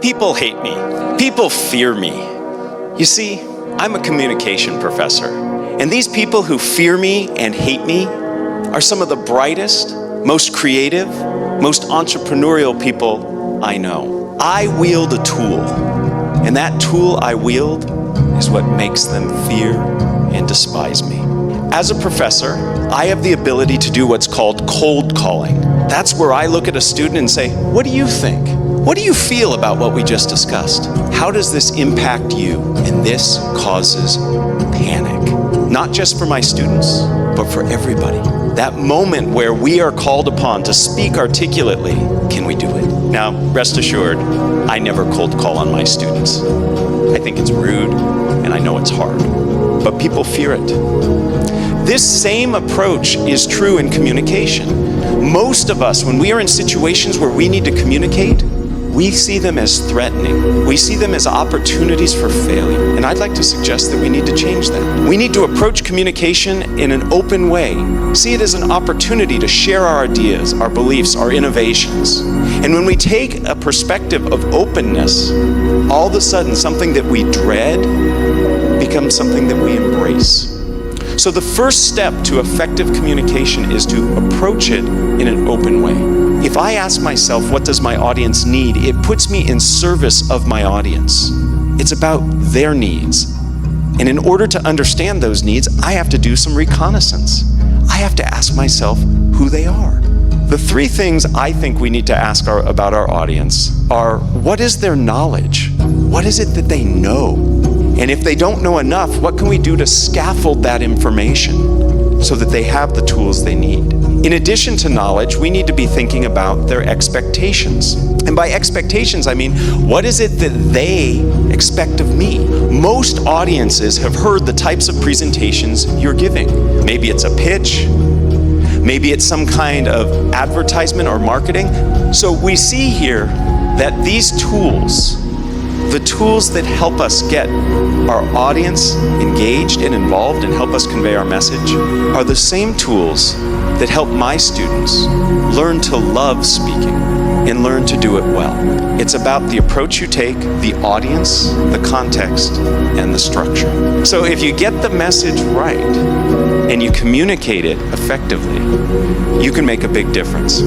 People hate me. People fear me. You see, I'm a communication professor, and these people who fear me and hate me are some of the brightest, most creative, most entrepreneurial people I know. I wield a tool, and that tool I wield is what makes them fear and despise me. As a professor, I have the ability to do what's called cold calling. That's where I look at a student and say, what do you think? What do you feel about what we just discussed? How does this impact you? And this causes panic, not just for my students, but for everybody. That moment where we are called upon to speak articulately, can we do it? Now, rest assured, I never cold call on my students. I think it's rude, and I know it's hard, but people fear it. This same approach is true in communication. Most of us, when we are in situations where we need to communicate, we see them as threatening. We see them as opportunities for failure. And I'd like to suggest that we need to change that. We need to approach communication in an open way. See it as an opportunity to share our ideas, our beliefs, our innovations. And when we take a perspective of openness, all of a sudden something that we dread becomes something that we embrace. So the first step to effective communication is to approach it in an open way. If I ask myself, what does my audience need? It puts me in service of my audience. It's about their needs. And in order to understand those needs, I have to do some reconnaissance. I have to ask myself who they are. The three things I think we need to ask about our audience are, what is their knowledge? What is it that they know? And if they don't know enough, what can we do to scaffold that information so that they have the tools they need? In addition to knowledge, we need to be thinking about their expectations. And by expectations, I mean, what is it that they expect of me? Most audiences have heard the types of presentations you're giving. Maybe it's a pitch, maybe it's some kind of advertisement or marketing. So we see here that these tools, the tools that help us get our audience engaged and involved and help us convey our message, are the same tools that help my students learn to love speaking and learn to do it well. It's about the approach you take, the audience, the context, and the structure. So if you get the message right and you communicate it effectively, you can make a big difference.